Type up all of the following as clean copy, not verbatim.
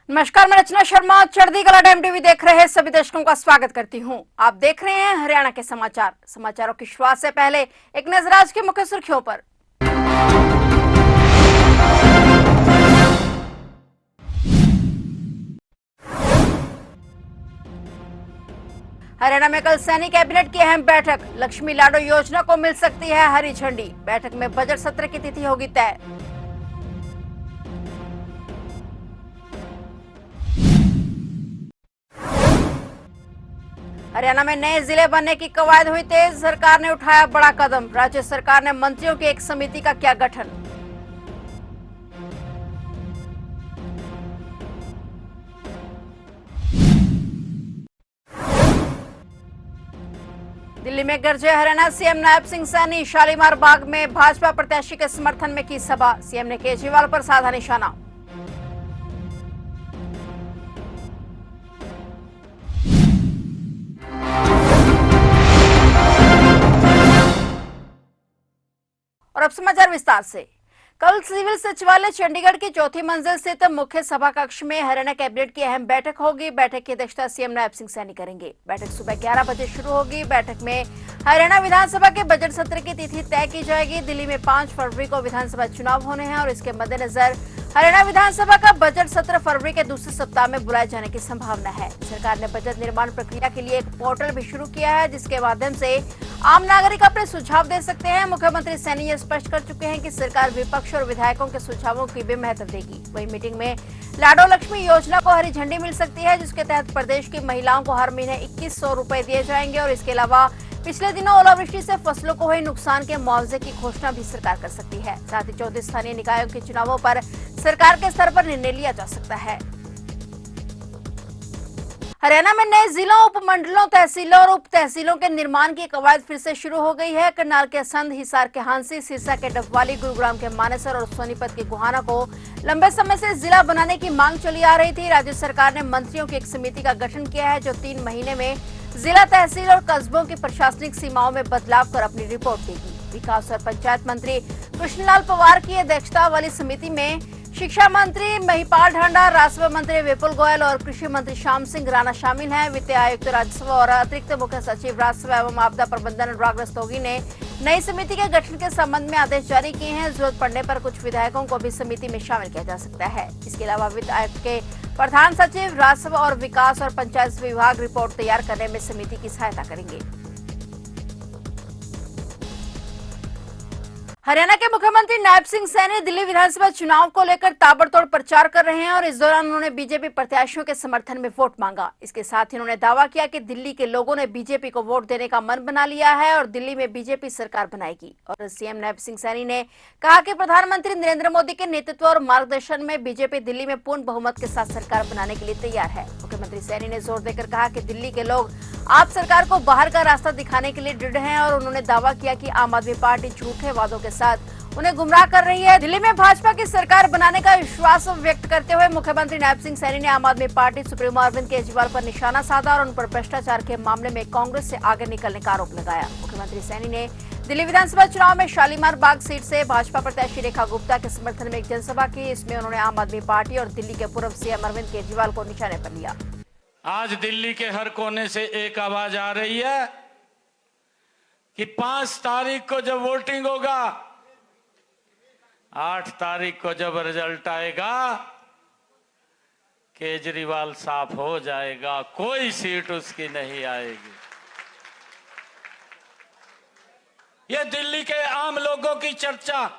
नमस्कार, मैं रचना शर्मा चढ़ती कला टाइम टीवी देख रहे सभी दर्शकों का स्वागत करती हूं। आप देख रहे हैं हरियाणा के समाचार। समाचारों की शुरुआत से पहले एक नजर आज की मुख्य सुर्खियों पर। हरियाणा में कल सैनी कैबिनेट की अहम बैठक। लक्ष्मी लाडो योजना को मिल सकती है हरी झंडी। बैठक में बजट सत्र की तिथि होगी तय। हरियाणा में नए जिले बनने की कवायद हुई तेज। सरकार ने उठाया बड़ा कदम। राज्य सरकार ने मंत्रियों की एक समिति का किया गठन। दिल्ली में गरजे हरियाणा सीएम नायब सिंह सैनी। शालीमार बाग में भाजपा प्रत्याशी के समर्थन में की सभा। सीएम ने केजरीवाल पर साधा निशाना। और अब समाचार विस्तार से। कल सिविल सचिवालय चंडीगढ़ की चौथी मंजिल स्थित मुख्य सभा कक्ष में हरियाणा कैबिनेट की अहम बैठक होगी। बैठक की अध्यक्षता सीएम नायब सिंह सैनी करेंगे। बैठक सुबह 11 बजे शुरू होगी। बैठक में हरियाणा विधानसभा के बजट सत्र की तिथि तय की जाएगी। दिल्ली में 5 फरवरी को विधानसभा चुनाव होने हैं और इसके मद्देनजर हरियाणा विधानसभा का बजट सत्र फरवरी के दूसरे सप्ताह में बुलाए जाने की संभावना है। सरकार ने बजट निर्माण प्रक्रिया के लिए एक पोर्टल भी शुरू किया है, जिसके माध्यम से आम नागरिक अपने सुझाव दे सकते हैं। मुख्यमंत्री सैनी ये स्पष्ट कर चुके हैं कि सरकार विपक्ष और विधायकों के सुझावों की भी महत्व देगी। वही मीटिंग में लाडो लक्ष्मी योजना को हरी झंडी मिल सकती है, जिसके तहत प्रदेश की महिलाओं को हर महीने 2100 रुपए दिए जाएंगे और इसके अलावा पिछले दिनों ओलावृष्टि से फसलों को हुए नुकसान के मुआवजे की घोषणा भी सरकार कर सकती है। साथ ही 14 स्थानीय निकायों के चुनावों पर सरकार के स्तर पर निर्णय लिया जा सकता है। हरियाणा में नए जिलों, उपमंडलों, तहसीलों और उप तहसीलों के निर्माण की कवायद फिर से शुरू हो गई है। करनाल के संध, हिसार के हांसी, सिरसा के डबवाली, गुरुग्राम के मानेसर और सोनीपत के गोहाना को लंबे समय से जिला बनाने की मांग चली आ रही थी। राज्य सरकार ने मंत्रियों की एक समिति का गठन किया है, जो 3 महीने में जिला, तहसील और कस्बों की प्रशासनिक सीमाओं में बदलाव कर अपनी रिपोर्ट देगी। विकास और पंचायत मंत्री कृष्णलाल पंवार की अध्यक्षता वाली समिति में शिक्षा मंत्री महिपाल ढांडा, राजस्व मंत्री विपुल गोयल और कृषि मंत्री श्याम सिंह राणा शामिल हैं। वित्त आयुक्त राजस्व और अतिरिक्त मुख्य सचिव राजस्व एवं आपदा प्रबंधन अनुराग रस्तोगी ने नई समिति के गठन के संबंध में आदेश जारी किए हैं। जरूरत पड़ने पर कुछ विधायकों को भी समिति में शामिल किया जा सकता है। इसके अलावा वित्त आयुक्त के प्रधान सचिव राजस्व और विकास और पंचायत विभाग रिपोर्ट तैयार करने में समिति की सहायता करेंगे। हरियाणा के मुख्यमंत्री नायब सिंह सैनी दिल्ली विधानसभा चुनाव को लेकर ताबड़तोड़ प्रचार कर रहे हैं और इस दौरान उन्होंने बीजेपी प्रत्याशियों के समर्थन में वोट मांगा। इसके साथ ही उन्होंने दावा किया कि दिल्ली के लोगों ने बीजेपी को वोट देने का मन बना लिया है और दिल्ली में बीजेपी सरकार बनाएगी। और सीएम नायब सिंह सैनी ने कहा कि प्रधानमंत्री नरेंद्र मोदी के नेतृत्व और मार्गदर्शन में बीजेपी दिल्ली में पूर्ण बहुमत के साथ सरकार बनाने के लिए तैयार है। मुख्यमंत्री सैनी ने जोर देकर कहा कि दिल्ली के लोग आप सरकार को बाहर का रास्ता दिखाने के लिए दृढ़ हैं और उन्होंने दावा किया कि आम आदमी पार्टी झूठे वादों के साथ उन्हें गुमराह कर रही है। दिल्ली में भाजपा की सरकार बनाने का विश्वास व्यक्त करते हुए मुख्यमंत्री नायब सिंह सैनी ने आम आदमी पार्टी सुप्रीमो अरविंद केजरीवाल पर निशाना साधा और उन पर भ्रष्टाचार के मामले में कांग्रेस से आगे निकलने का आरोप लगाया। मुख्यमंत्री सैनी ने दिल्ली विधानसभा चुनाव में शालीमार बाग सीट से भाजपा प्रत्याशी रेखा गुप्ता के समर्थन में एक जनसभा की। इसमें उन्होंने आम आदमी पार्टी और दिल्ली के पूर्व सीएम अरविंद केजरीवाल को निशाने पर लिया। आज दिल्ली के हर कोने से एक आवाज आ रही है कि 5 तारीख को जब वोटिंग होगा, 8 तारीख को जब रिजल्ट आएगा, केजरीवाल साफ हो जाएगा, कोई सीट उसकी नहीं आएगी। ये दिल्ली के आम लोगों की चर्चा,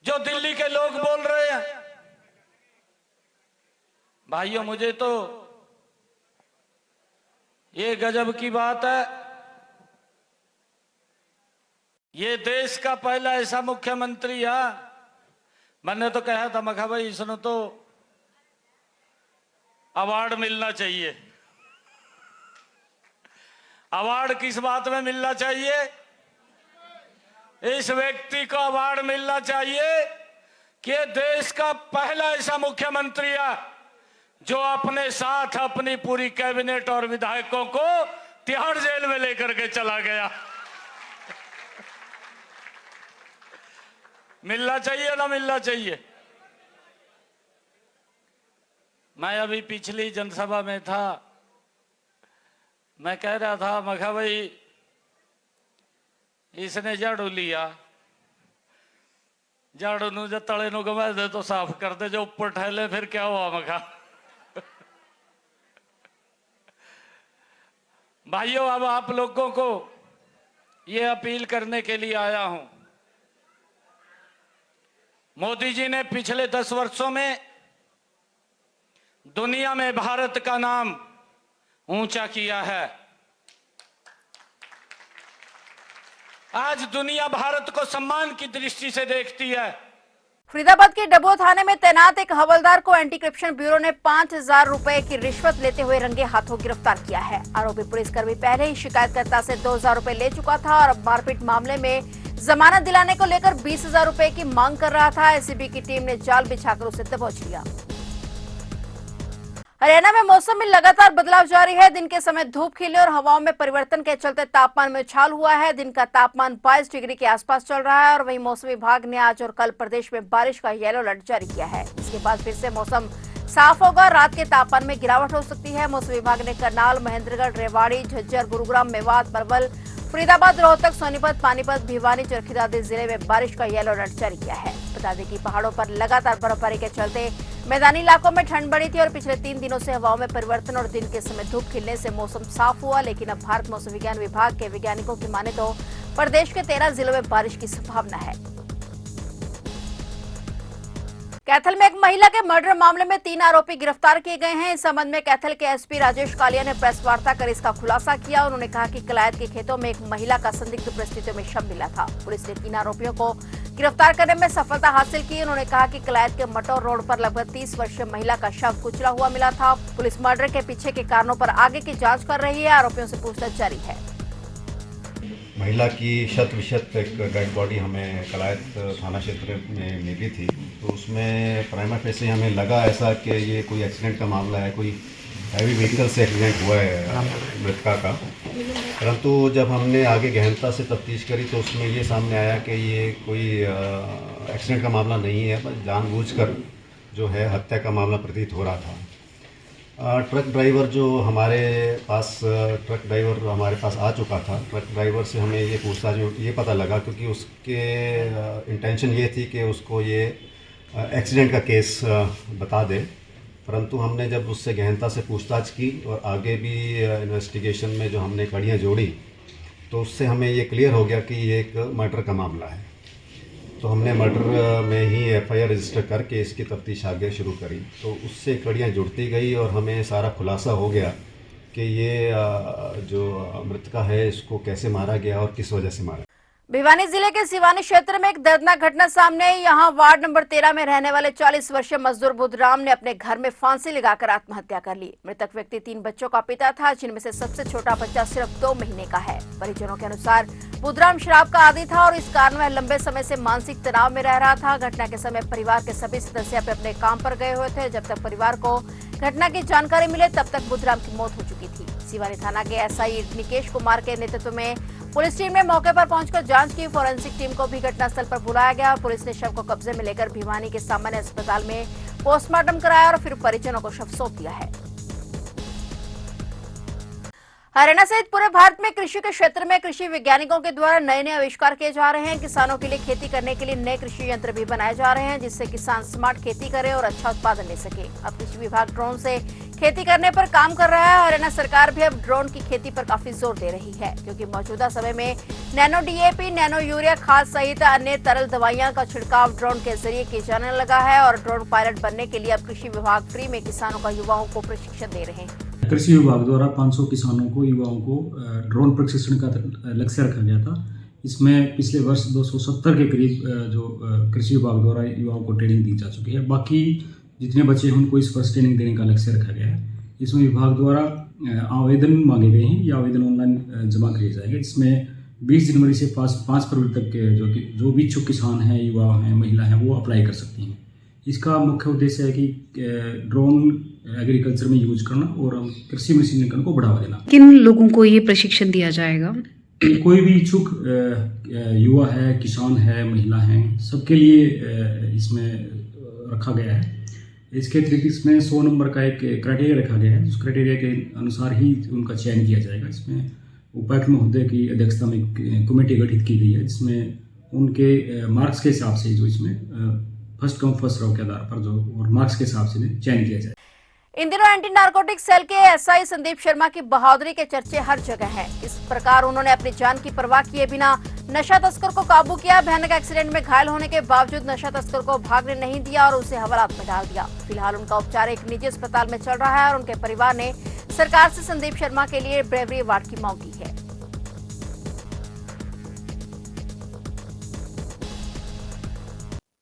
जो दिल्ली के लोग बोल रहे हैं। भाइयों, मुझे तो ये गजब की बात है, ये देश का पहला ऐसा मुख्यमंत्री है। मैंने तो कहा था, मखा भाई इसने तो अवार्ड मिलना चाहिए। अवार्ड किस बात में मिलना चाहिए? इस व्यक्ति को अवार्ड मिलना चाहिए कि देश का पहला ऐसा मुख्यमंत्री है जो अपने साथ अपनी पूरी कैबिनेट और विधायकों को तिहाड़ जेल में लेकर के चला गया। मिलना चाहिए ना मिलना चाहिए? मैं अभी पिछली जनसभा में था, मैं कह रहा था, मैं कहा भाई इसने झाड़ू लिया, झाड़ू नु जो तले नु घुमा दे तो साफ कर दे, जो ऊपर ठहले फिर क्या हुआ। मैं कहा भाइयों, अब आप लोगों को ये अपील करने के लिए आया हूं। मोदी जी ने पिछले 10 वर्षों में दुनिया में भारत का नाम ऊंचा किया है। आज दुनिया भारत को सम्मान की दृष्टि से देखती है। फरीदाबाद के डबो थाने में तैनात एक हवलदार को एंटी करप्शन ब्यूरो ने 5,000 रुपए की रिश्वत लेते हुए रंगे हाथों गिरफ्तार किया है। आरोपी पुलिसकर्मी पहले ही शिकायतकर्ता से 2,000 रुपए ले चुका था और अब मारपीट मामले में जमानत दिलाने को लेकर 20,000 रुपए की मांग कर रहा था। एसीबी की टीम ने जाल बिछाकर उसे दबोच लिया। हरियाणा में मौसम में लगातार बदलाव जारी है। दिन के समय धूप खिले और हवाओं में परिवर्तन के चलते तापमान में उछाल हुआ है। दिन का तापमान 22 डिग्री के आसपास चल रहा है और वहीं मौसम विभाग ने आज और कल प्रदेश में बारिश का येलो अलर्ट जारी किया है। इसके बाद फिर से मौसम साफ होगा। रात के तापमान में गिरावट हो सकती है। मौसम विभाग ने करनाल, महेंद्रगढ़, रेवाड़ी, झज्जर, गुरुग्राम, मेवात, परवल, फरीदाबाद, रोहतक, सोनीपत, पानीपत, भिवानी, चरखी दादरी जिले में बारिश का येलो अलर्ट जारी किया है। बता दें कि पहाड़ों पर लगातार बर्फबारी के चलते मैदानी इलाकों में ठंड बढ़ी थी और पिछले 3 दिनों से हवाओं में परिवर्तन और दिन के समय धूप खिलने से मौसम साफ हुआ। लेकिन अब भारत मौसम विज्ञान विभाग के वैज्ञानिकों की माने तो प्रदेश के 13 जिलों में बारिश की संभावना है। कैथल में एक महिला के मर्डर मामले में 3 आरोपी गिरफ्तार किए गए हैं। इस संबंध में कैथल के एसपी राजेश कालिया ने प्रेस वार्ता कर इसका खुलासा किया। उन्होंने कहा कि कलायत के खेतों में एक महिला का संदिग्ध परिस्थितियों में शव मिला था। पुलिस ने 3 आरोपियों को गिरफ्तार करने में सफलता हासिल की। उन्होंने कहा कि कलायत के मटौर रोड पर लगभग 30 वर्षीय महिला का शव कुचला हुआ मिला था। पुलिस मर्डर के पीछे के कारणों पर आगे की जांच कर रही है। आरोपियों से पूछताछ जारी है। महिला की शत विशत एक डेड बॉडी हमें कलायत थाना क्षेत्र में मिली थी, तो उसमें प्राइमा फेसी हमें लगा ऐसा कि ये कोई एक्सीडेंट का मामला है, कोई हैवी व्हीकल से एक्सीडेंट हुआ है मृतका का। परंतु जब हमने आगे गहनता से तफ्तीश करी तो उसमें ये सामने आया कि ये कोई एक्सीडेंट का मामला नहीं है, बस जानबूझकर जो है हत्या का मामला प्रतीत हो रहा था। ट्रक ड्राइवर जो हमारे पास आ चुका था, ट्रक ड्राइवर से हमें ये पूछताछ में ये पता लगा, क्योंकि उसके इंटेंशन ये थी कि उसको ये एक्सीडेंट का केस बता दे। परंतु हमने जब उससे गहनता से पूछताछ की और आगे भी इन्वेस्टिगेशन में जो हमने कड़ियाँ जोड़ी, तो उससे हमें ये क्लियर हो गया कि ये एक मर्डर का मामला है। तो हमने मर्डर में ही एफआईआर रजिस्टर करके इसकी तफ्तीश आगे शुरू करी। तो उससे कड़ियाँ जुड़ती गई और हमें सारा खुलासा हो गया कि ये जो मृतका है इसको कैसे मारा गया और किस वजह से मारा। भिवानी जिले के सिवानी क्षेत्र में एक दर्दनाक घटना सामने आई। यहां वार्ड नंबर 13 में रहने वाले 40 वर्षीय मजदूर बुद्धराम ने अपने घर में फांसी लगाकर आत्महत्या कर ली। मृतक व्यक्ति 3 बच्चों का पिता था, जिनमें से सबसे छोटा बच्चा सिर्फ 2 महीने का है। परिजनों के अनुसार बुद्धराम शराब का आदी था और इस कारण वह लंबे समय से मानसिक तनाव में रह रहा था। घटना के समय परिवार के सभी सदस्य अपने काम पर गए हुए थे। जब तक परिवार को घटना की जानकारी मिले तब तक बुद्धराम की मौत हो चुकी थी। सिवानी थाना के एसआई निकेश कुमार के नेतृत्व में पुलिस टीम ने मौके पर पहुंचकर जांच की। फोरेंसिक टीम को भी घटनास्थल पर बुलाया गया और पुलिस ने शव को कब्जे में लेकर भिवानी के सामान्य अस्पताल में पोस्टमार्टम कराया और फिर परिजनों को शव सौंप दिया है। हरियाणा सहित पूरे भारत में कृषि के क्षेत्र में कृषि वैज्ञानिकों के द्वारा नए नए आविष्कार किए जा रहे हैं। किसानों के लिए खेती करने के लिए नए कृषि यंत्र भी बनाए जा रहे हैं, जिससे किसान स्मार्ट खेती करे और अच्छा उत्पादन ले सके। अब कृषि विभाग ड्रोन से खेती करने पर काम कर रहा है। हरियाणा सरकार भी अब ड्रोन की खेती पर काफी जोर दे रही है, क्योंकि मौजूदा समय में नैनो डीएपी, नैनो यूरिया खाद सहित अन्य तरल दवाइयां का छिड़काव ड्रोन के जरिए किया जाने लगा है और ड्रोन पायलट बनने के लिए अब कृषि विभाग फ्री में किसानों का युवाओं को प्रशिक्षण दे रहे हैं। कृषि विभाग द्वारा 500 किसानों को, युवाओं को ड्रोन प्रशिक्षण का लक्ष्य रखा गया था। इसमें पिछले वर्ष 270 के करीब जो कृषि विभाग द्वारा युवाओं को ट्रेनिंग दी जा चुकी है। बाकी जितने बच्चे हैं उनको इस वर्ष ट्रेनिंग देने का लक्ष्य रखा गया है। इसमें विभाग द्वारा आवेदन मांगे गए हैं, ये आवेदन ऑनलाइन जमा किए जाएंगे। इसमें 20 जनवरी से 5 फरवरी तक के जो भी इच्छुक किसान हैं, युवा हैं, महिला हैं, वो अप्लाई कर सकती हैं। इसका मुख्य उद्देश्य है कि ड्रोन एग्रीकल्चर में यूज करना और कृषि मशीनीकरण को बढ़ावा देना। किन लोगों को ये प्रशिक्षण दिया जाएगा? कोई भी इच्छुक युवा है, किसान है, महिला हैं, सबके लिए इसमें रखा गया है। इसके अतिरिक्त इसमें 100 नंबर का एक क्राइटेरिया रखा गया है, उस क्राइटेरिया के अनुसार ही उनका चयन किया जाएगा। इसमें उपायुक्त महोदय की अध्यक्षता में एक कमेटी गठित की गई है, जिसमें उनके मार्क्स के हिसाब से जो इसमें फर्स्ट कम फर्स्ट सर्व के आधार पर जो और मार्क्स के हिसाब से चयन किया जाए। इन दिनों एंटी नारकोटिक सेल के एसआई संदीप शर्मा की बहादुरी के चर्चे हर जगह हैं। इस प्रकार उन्होंने अपनी जान की परवाह किए बिना नशा तस्कर को काबू किया। भयानक एक्सीडेंट में घायल होने के बावजूद नशा तस्कर को भागने नहीं दिया और उसे हवालात में डाल दिया। फिलहाल उनका उपचार एक निजी अस्पताल में चल रहा है और उनके परिवार ने सरकार से संदीप शर्मा के लिए ब्रेवरी अवार्ड की मांग की है।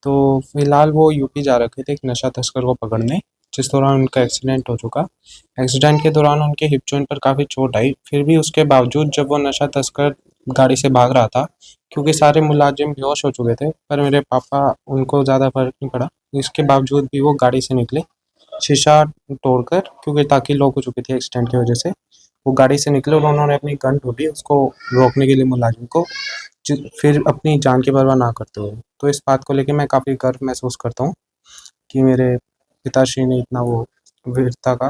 तो फिलहाल वो यूपी जा रखे थे एक नशा तस्कर को पकड़ने, जिस दौरान उनका एक्सीडेंट हो चुका। एक्सीडेंट के दौरान उनके हिप जॉइंट पर काफ़ी चोट आई। फिर भी उसके बावजूद जब वो नशा तस्कर गाड़ी से भाग रहा था, क्योंकि सारे मुलाजिम बेहोश हो चुके थे, पर मेरे पापा उनको ज़्यादा फर्क नहीं पड़ा। इसके बावजूद भी वो गाड़ी से निकले, शीशा तोड़कर, क्योंकि ताकि लोग हो चुके थे एक्सीडेंट की वजह से। वो गाड़ी से निकले और उन्होंने अपनी गन ढूंढी उसको रोकने के लिए मुलाजिम को, फिर अपनी जान की परवाह ना करते हुए। तो इस बात को लेके मैं काफ़ी गर्व महसूस करता हूँ कि मेरे पिताश्री ने इतना वो वीरता का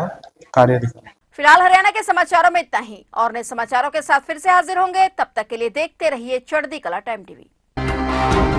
कार्य दिखाया। फिलहाल हरियाणा के समाचारों में इतना ही और नए समाचारों के साथ फिर से हाजिर होंगे। तब तक के लिए देखते रहिए चढ़ती कला टाइम टीवी।